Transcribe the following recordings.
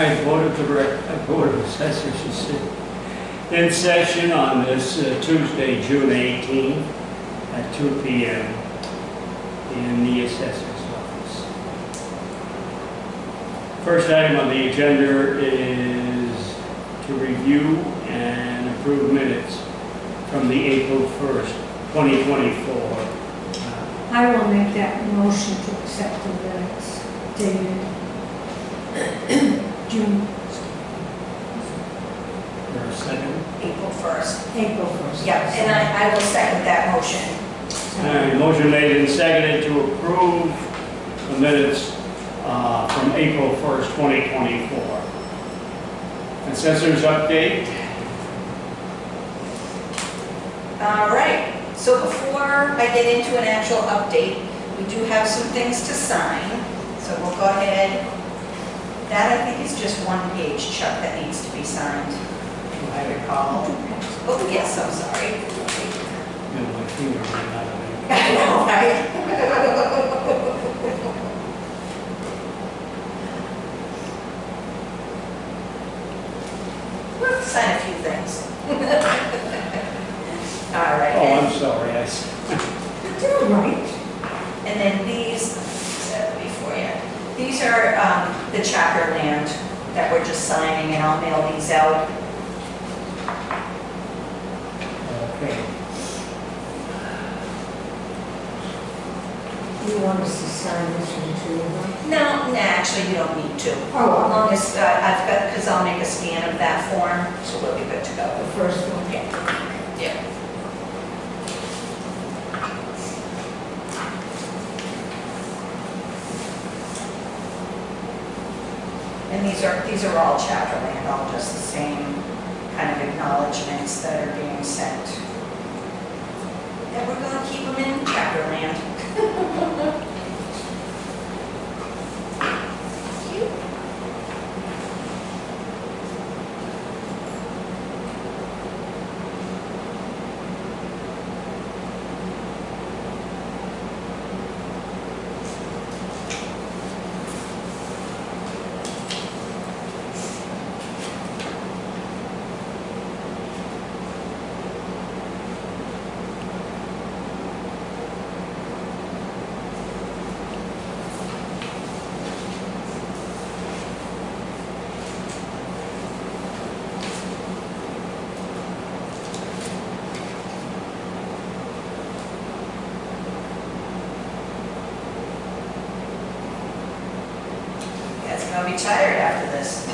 tonight's Board of Assessors is in session on this Tuesday, June 18th at 2 p.m. in the Assessor's office. First item on the agenda is to review and approve minutes from the April 1st, 2024. I will make that motion to accept the minutes dated June. For a second. April 1st. April 1st. Yeah, and I will second that motion. All right, motion made and seconded to approve the minutes from April 1st, 2024. Assessors update. All right, so before I get into an actual update, we do have some things to sign. So we'll go ahead. That I think is just one page, Chuck, that needs to be signed, if I recall. Oh, yes, I'm sorry. You know, my finger ran out of it. I know, right? We'll have to sign a few things. All right. Oh, I'm sorry. You're right. And then these, before you, these are the chapter land that we're just signing, and I'll mail these out. Okay. You want us to sign this one too, huh? No, actually, you don't need to. Oh, As long as I've got, because I'll make a scan of that form, so we'll be good to go. the first one. Yeah. Yeah. And these are all chapter land, all just the same kind of acknowledgements that are being sent. And we're going to keep them in chapter land. Thank you. I'll be tired after this.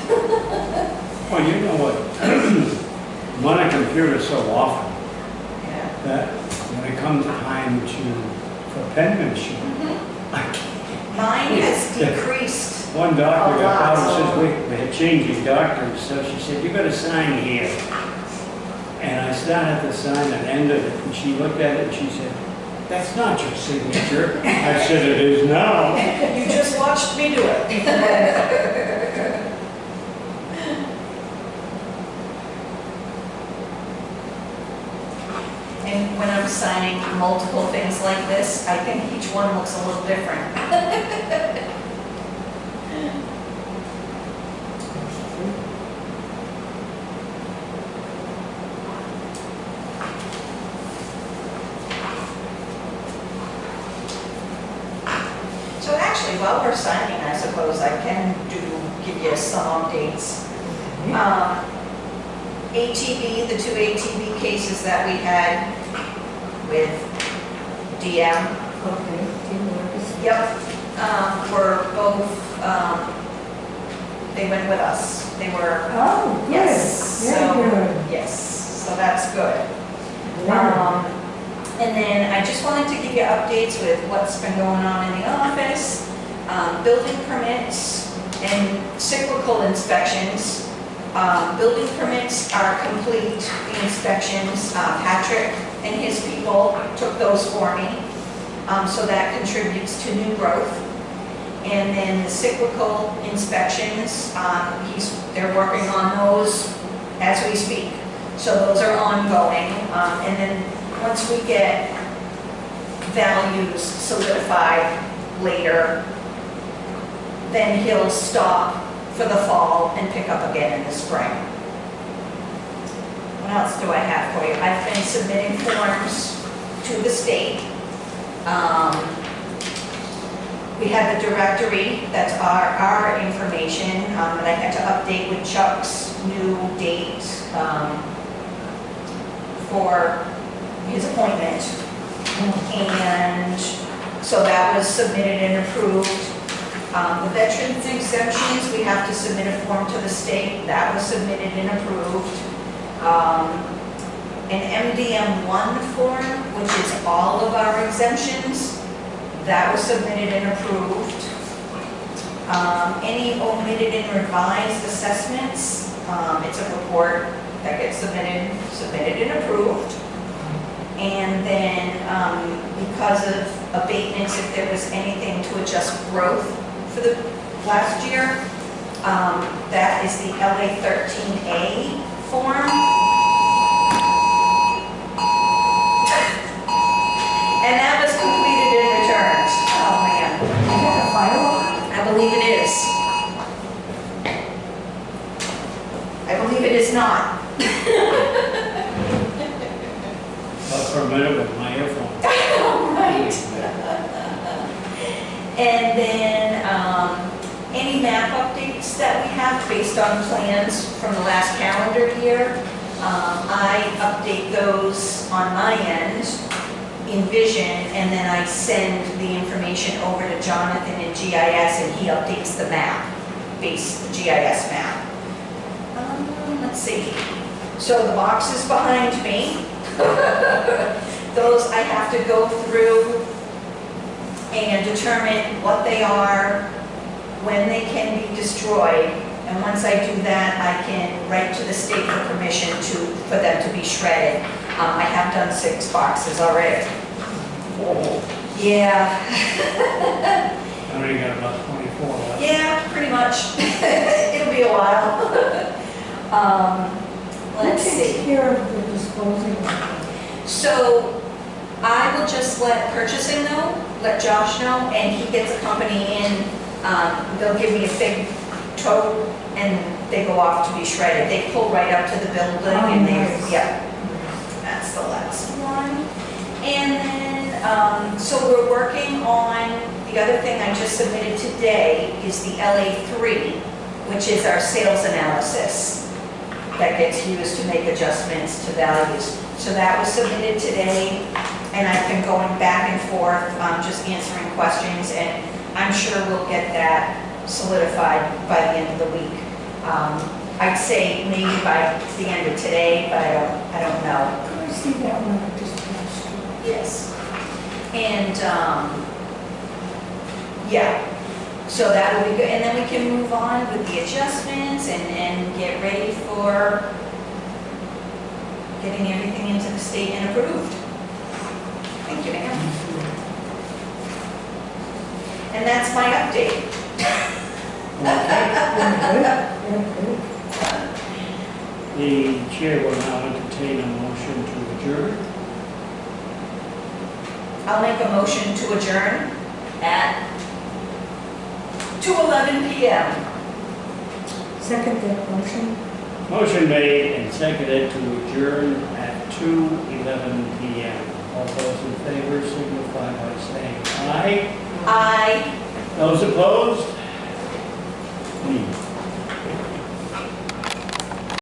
Well, you know what? I'm on a computer so often Yeah. that when it comes time for penmanship, I can't. Mine has decreased. One doctor A got lot, out and so- says, they're changing doctors, so she said, you gotta sign here. And I started to sign and ended it, and she looked at it and she said, that's not your signature. I said, it is now. You just watched me do it. And when I'm signing multiple things like this, I think each one looks a little different. So actually, while we're signing, I suppose I can give you some updates. ATV, the two ATV cases that we had with DM. Okay. Yep. Were both, they went with us. They were, Oh, good. yes. Very So, good. yes, so that's good. Yeah. And then I just wanted to give you updates with what's been going on in the office, building permits and cyclical inspections. Building permits are complete, the inspections. Patrick and his people took those for me, so that contributes to new growth. And then the cyclical inspections, they're working on those as we speak. So those are ongoing. And then once we get values solidified later, then he'll stop for the fall and pick up again in the spring. What else do I have for you? I've been submitting forms to the state. We have a directory that's our information that I had to update with Chuck's new date for his appointment. And so that was submitted and approved. The veterans exemptions, we have to submit a form to the state. That was submitted and approved. An MDM1 form, which is all of our exemptions, that was submitted and approved. Any omitted and revised assessments, it's a report that gets submitted and approved. And then because of abatements, if there was anything to adjust growth for the last year, that is the LA 13A form. And that was completed and returned. Oh man. Is that a firewall? I believe it is. I believe it is not. For a minute with my earphone. Right. And then any map updates that we have based on plans from the last calendar year, I update those on my end in Vision, and then I send the information over to Jonathan in GIS, and he updates the map, the GIS map. Let's see. So the boxes behind me, those I have to go through and determine what they are, when they can be destroyed, and once I do that, I can write to the state for permission for them to be shredded. I have done 6 boxes already. Oh, Yeah. I only got about 24 left. Yeah, pretty much. It'll be a while. Let's Who takes see. care of the disposing of them? So I will just let purchasing know, let Josh know, and he gets a company in. They'll give me a big tote, and they go off to be shredded. They pull right up to the building, and nice. yeah, that's the last one. And then, so we're working on, the other thing I just submitted today is the LA3, which is our sales analysis that gets used to make adjustments to values. So that was submitted today, and I've been going back and forth, just answering questions, and I'm sure we'll get that solidified by the end of the week. I'd say maybe by the end of today, but I don't know. Can I see that one I just passed you? Yes. And, yeah, so that will be good. And then we can move on with the adjustments and get ready for getting everything into the state and approved. Thank you, Mayor. And that's my update. The chair will now entertain a motion to adjourn. I'll make a motion to adjourn at 2:11 p.m. Second that motion? Motion made and seconded to adjourn at 2:11 p.m. All those in favor signify by saying aye. Aye. Those opposed?